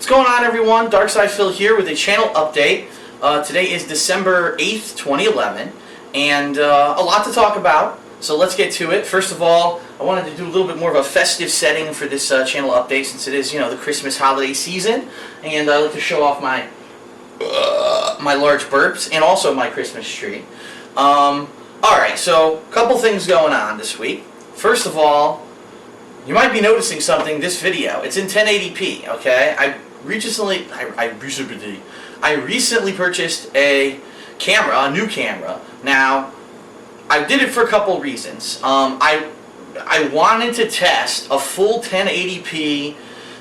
going on, everyone? Darkside Phil here with a channel update. Today is December 8th, 2011, and a lot to talk about, so let's get to it. First of all, I wanted to do a little bit more of a festive setting for this channel update, since it is, the Christmas holiday season, and I like to show off my my large burps and also my Christmas tree. Alright, so a couple things going on this week. First of all, you might be noticing something this video. It's in 1080p, okay? I recently purchased a camera, a new camera. Now, I did it for a couple reasons. I wanted to test a full 1080p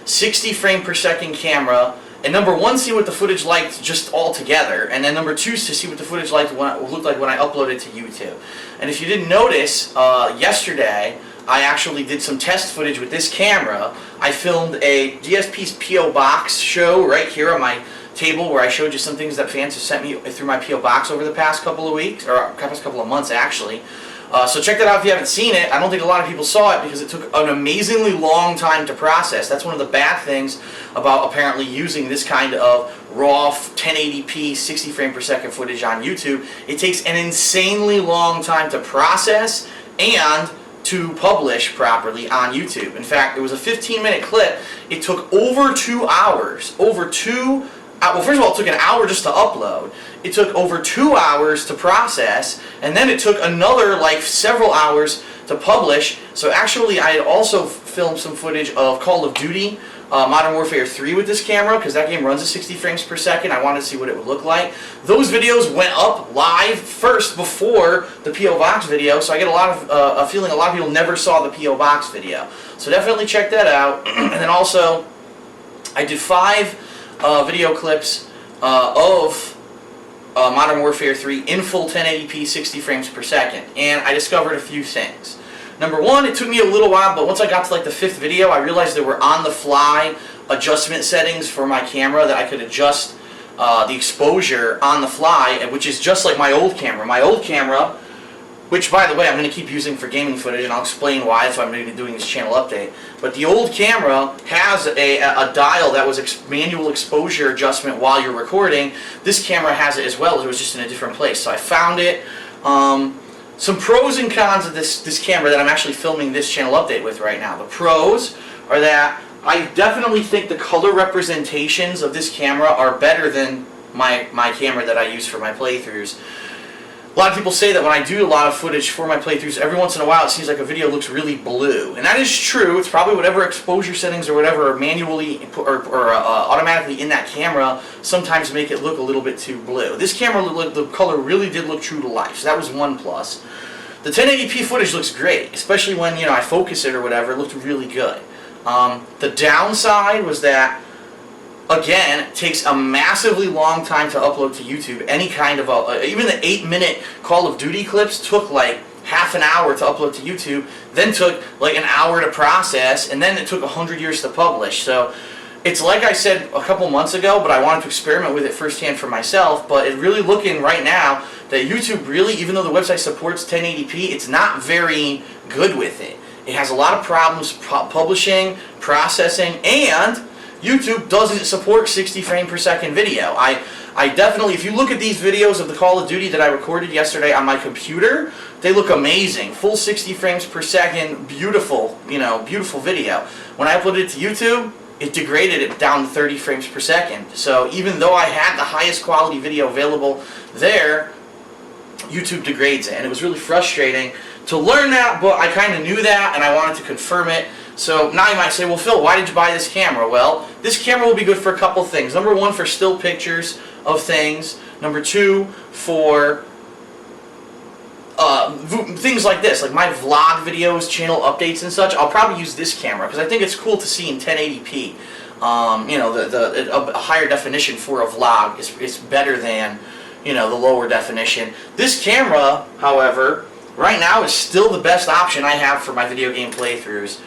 60 frame per second camera, and number one, see what the footage liked just all together, and then number two, to see what the footage looked like when I uploaded to YouTube. And if you didn't notice, yesterday I actually did some test footage with this camera. I filmed a DSP's P.O. Box show right here on my table, where I showed you some things that fans have sent me through my P.O. Box over the past couple of weeks, or past couple of months actually. So check that out if you haven't seen it. I don't think a lot of people saw it because it took an amazingly long time to process. That's one of the bad things about apparently using this kind of raw 1080p 60 frame per second footage on YouTube. It takes an insanely long time to process and to publish properly on YouTube. In fact, it was a 15-minute clip. It took over 2 hours. Well, first of all, it took an hour just to upload. It took over 2 hours to process, and then it took another several hours to publish. So actually, I had also filmed some footage of Call of Duty Modern Warfare 3 with this camera, because that game runs at 60 frames per second. I wanted to see what it would look like. Those videos went up live first before the P.O. Box video, so I get a feeling a lot of people never saw the P.O. Box video. So definitely check that out. And then also, I did 5 video clips of Modern Warfare 3 in full 1080p 60 frames per second, and I discovered a few things. Number one, it took me a little while, but once I got to the 5th video, I realized there were on-the-fly adjustment settings for my camera that I could adjust the exposure on the fly, which is just like my old camera. My old camera, which, by the way, I'm going to keep using for gaming footage, and I'll explain why, that's why I'm going to be doing this channel update. But the old camera has a dial that was manual exposure adjustment while you're recording. This camera has it as well. It was just in a different place. So I found it. Some pros and cons of this camera that I'm actually filming this channel update with right now. The pros are that I definitely think the color representations of this camera are better than my camera that I use for my playthroughs. A lot of people say that when I do a lot of footage for my playthroughs, every once in a while it seems like a video looks really blue. And that is true. It's probably whatever exposure settings or whatever are manually or automatically in that camera sometimes make it look a little bit too blue. This camera, the color really did look true to life, so that was one plus. The 1080p footage looks great, especially when I focus it or whatever. It looked really good. The downside was that, again, it takes a massively long time to upload to YouTube. Any kind of even the 8-minute Call of Duty clips took half an hour to upload to YouTube, then took an hour to process, and then it took 100 years to publish. So it's like I said a couple months ago, but I wanted to experiment with it firsthand for myself. But it's really looking right now that YouTube really, even though the website supports 1080p, it's not very good with it. It has a lot of problems publishing, processing, and YouTube doesn't support 60 frame per second video. I definitely, if you look at these videos of the Call of Duty that I recorded yesterday on my computer, they look amazing. Full 60 frames per second, beautiful, beautiful video. When I uploaded it to YouTube, it degraded it down to 30 frames per second. So even though I had the highest quality video available there, YouTube degrades it, and it was really frustrating to learn that, but I kind of knew that, and I wanted to confirm it. So now you might say, well, Phil, why did you buy this camera? Well, this camera will be good for a couple things. Number one, for still pictures of things. Number two, for things like this, like my vlog videos, channel updates and such. I'll probably use this camera because I think it's cool to see in 1080p. A higher definition for a vlog is better than the lower definition. This camera, however, right now is still the best option I have for my video game playthroughs.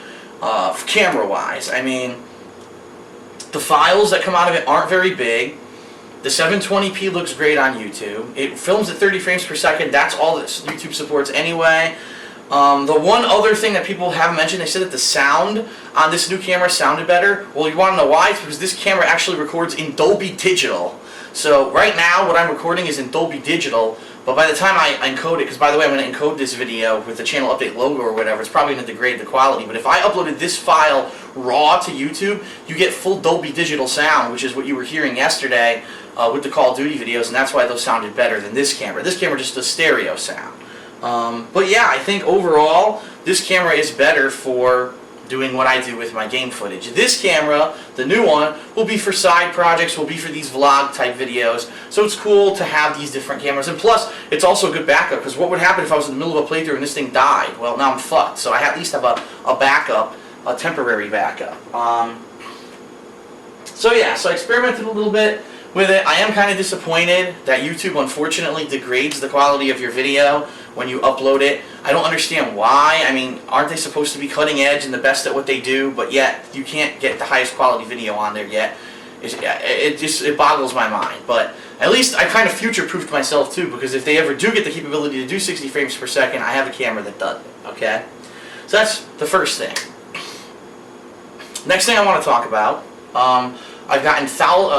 Camera-wise, I mean, the files that come out of it aren't very big. The 720p looks great on YouTube. It films at 30 frames per second. That's all that YouTube supports anyway. The one other thing that people haven't mentioned, they said that the sound on this new camera sounded better. Well, you want to know why? It's because this camera actually records in Dolby Digital. So right now, what I'm recording is in Dolby Digital, but by the time I encode it, because by the way, I'm going to encode this video with the channel update logo or whatever, it's probably going to degrade the quality, but if I uploaded this file raw to YouTube, you get full Dolby Digital sound, which is what you were hearing yesterday with the Call of Duty videos, and that's why those sounded better than this camera. This camera just does stereo sound. But yeah, I think overall, this camera is better for doing what I do with my game footage. This camera, the new one, will be for side projects, will be for these vlog type videos, so it's cool to have these different cameras. And plus, it's also a good backup, because what would happen if I was in the middle of a playthrough and this thing died? Well, now I'm fucked, so I at least have a backup, a temporary backup. So yeah, so I experimented a little bit with it. I am kind of disappointed that YouTube unfortunately degrades the quality of your video when you upload it. I don't understand why. I mean, aren't they supposed to be cutting edge and the best at what they do, but yet you can't get the highest quality video on there yet. It boggles my mind. But at least I kind of future-proofed myself too, because if they ever do get the capability to do 60 frames per second, I have a camera that does it, okay? So that's the first thing. Next thing I want to talk about, I've gotten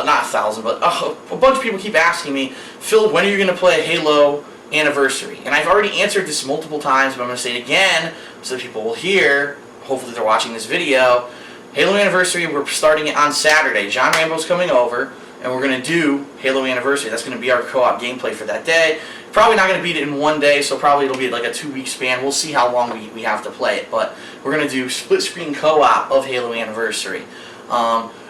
not a thousand, but a bunch of people keep asking me, Phil, when are you going to play Halo Anniversary? And I've already answered this multiple times, but I'm going to say it again so that people will hear. Hopefully they're watching this video. Halo Anniversary, we're starting it on Saturday. John Rambo's coming over, and we're going to do Halo Anniversary. That's going to be our co-op gameplay for that day. Probably not going to beat it in one day, so probably it'll be like a 2-week span. We'll see how long we have to play it, but we're going to do split-screen co-op of Halo Anniversary.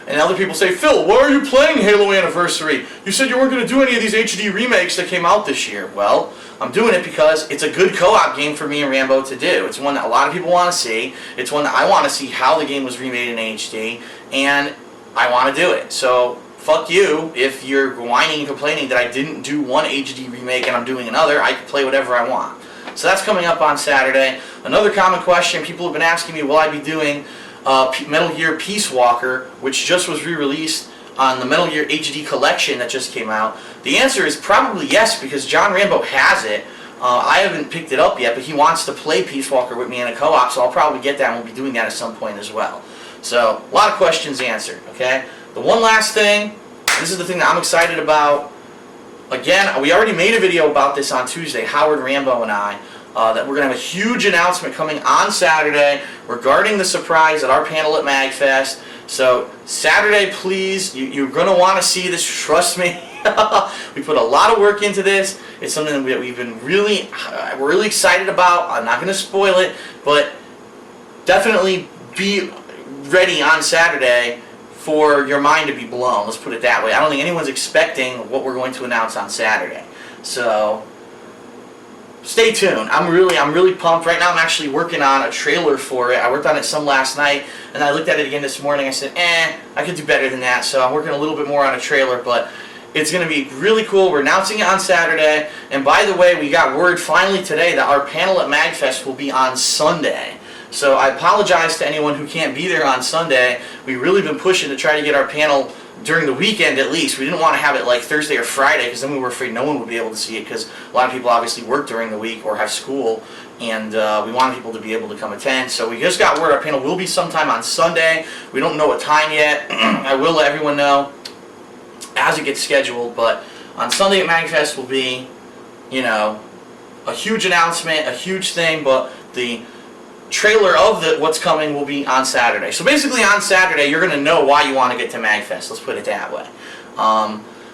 And other people say, Phil, why are you playing Halo Anniversary? You said you weren't going to do any of these HD remakes that came out this year. Well, I'm doing it because it's a good co-op game for me and Rambo to do. It's one that a lot of people want to see. It's one that I want to see how the game was remade in HD, and I want to do it. So, fuck you if you're whining and complaining that I didn't do one HD remake and I'm doing another. I can play whatever I want. So that's coming up on Saturday. Another common question, people have been asking me, will I be doing Metal Gear Peace Walker, which just was re-released on the Metal Gear HD collection that just came out? The answer is probably yes, because John Rambo has it. I haven't picked it up yet, but he wants to play Peace Walker with me in a co-op, so I'll probably get that, and we'll be doing that at some point as well. So, a lot of questions answered, okay? The one last thing, this is the thing that I'm excited about. Again, we already made a video about this on Tuesday, Howard, Rambo, and I. That we're going to have a huge announcement coming on Saturday regarding the surprise at our panel at Magfest. So Saturday, please, you're going to want to see this, trust me. We put a lot of work into this. It's something that we've been really excited about. I'm not going to spoil it, but definitely be ready on Saturday for your mind to be blown. Let's put it that way. I don't think anyone's expecting what we're going to announce on Saturday. So stay tuned. I'm really pumped. Right now I'm actually working on a trailer for it. I worked on it some last night, and I looked at it again this morning. I said, I could do better than that. So I'm working a little bit more on a trailer, but it's going to be really cool. We're announcing it on Saturday. And by the way, we got word finally today that our panel at Magfest will be on Sunday. So I apologize to anyone who can't be there on Sunday. We've really been pushing to try to get our panel during the weekend at least. We didn't want to have it like Thursday or Friday, because then we were afraid no one would be able to see it, because a lot of people obviously work during the week or have school, and we wanted people to be able to come attend. So we just got word our panel will be sometime on Sunday. We don't know what time yet. I will let everyone know as it gets scheduled, but on Sunday at Magfest will be, you know, a huge announcement, a huge thing, but the trailer of what's coming will be on Saturday. So basically on Saturday you're going to know why you want to get to Magfest, let's put it that way.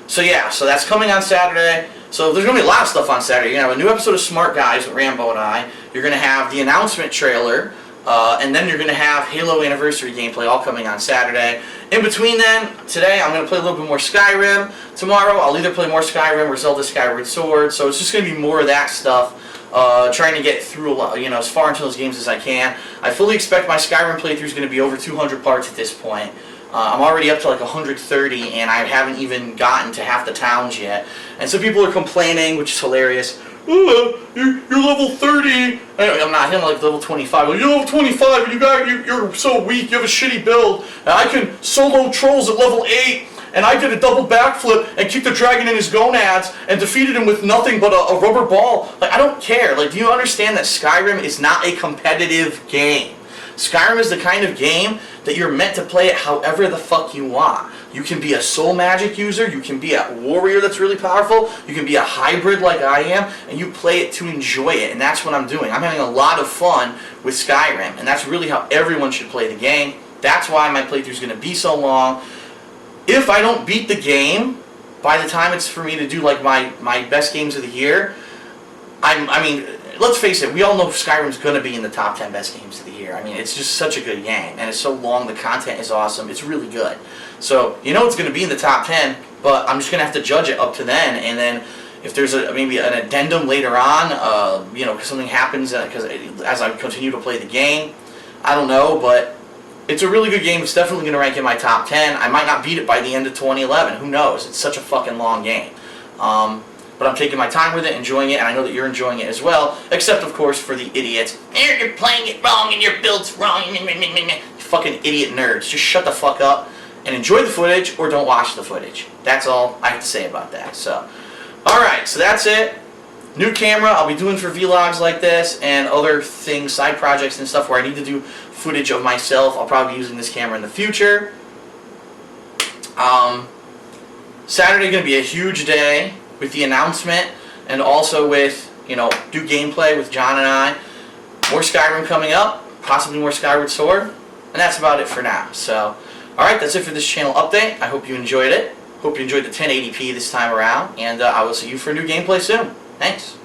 So yeah, so that's coming on Saturday. So there's going to be a lot of stuff on Saturday. You're going to have a new episode of Smart Guys with Rambo and I. You're going to have the announcement trailer, and then you're going to have Halo Anniversary gameplay all coming on Saturday. In between then, today I'm going to play a little bit more Skyrim. Tomorrow I'll either play more Skyrim or Zelda Skyward Sword. So it's just going to be more of that stuff. Trying to get through a lot, you know, as far into those games as I can. I fully expect my Skyrim playthrough is going to be over 200 parts at this point. I'm already up to like 130, and I haven't even gotten to half the towns yet. And so people are complaining, which is hilarious. You're level 30. I'm not. I'm like level 25. Well, you're level 25, and you're so weak. You have a shitty build. I can solo trolls at level 8. and I did a double backflip and kicked the dragon in his gonads and defeated him with nothing but a rubber ball. Like, I don't care. Like, do you understand that Skyrim is not a competitive game? Skyrim is the kind of game that you're meant to play it however the fuck you want. You can be a soul magic user, you can be a warrior that's really powerful, you can be a hybrid like I am, and you play it to enjoy it, and that's what I'm doing. I'm having a lot of fun with Skyrim, and that's really how everyone should play the game. That's why my playthrough is going to be so long. If I don't beat the game by the time it's for me to do like my best games of the year, I mean, let's face it, we all know Skyrim's going to be in the top 10 best games of the year. I mean, it's just such a good game, and it's so long, the content is awesome, it's really good. So, you know it's going to be in the top 10, but I'm just going to have to judge it up to then, and then if there's maybe an addendum later on, you know, because something happens because as I continue to play the game, I don't know, but it's a really good game. It's definitely going to rank in my top 10. I might not beat it by the end of 2011. Who knows? It's such a fucking long game. But I'm taking my time with it, enjoying it, and I know that you're enjoying it as well, except, of course, for the idiots. You're playing it wrong and your build's wrong. You fucking idiot nerds. Just shut the fuck up and enjoy the footage or don't watch the footage. That's all I have to say about that. So, alright, so that's it. New camera I'll be doing for vlogs like this and other things, side projects and stuff where I need to do footage of myself. I'll probably be using this camera in the future. Saturday going to be a huge day with the announcement and also with, you know, do gameplay with John and I. More Skyrim coming up, possibly more Skyward Sword, and that's about it for now. So, alright, that's it for this channel update. I hope you enjoyed it. Hope you enjoyed the 1080p this time around, and I will see you for a new gameplay soon. Thanks.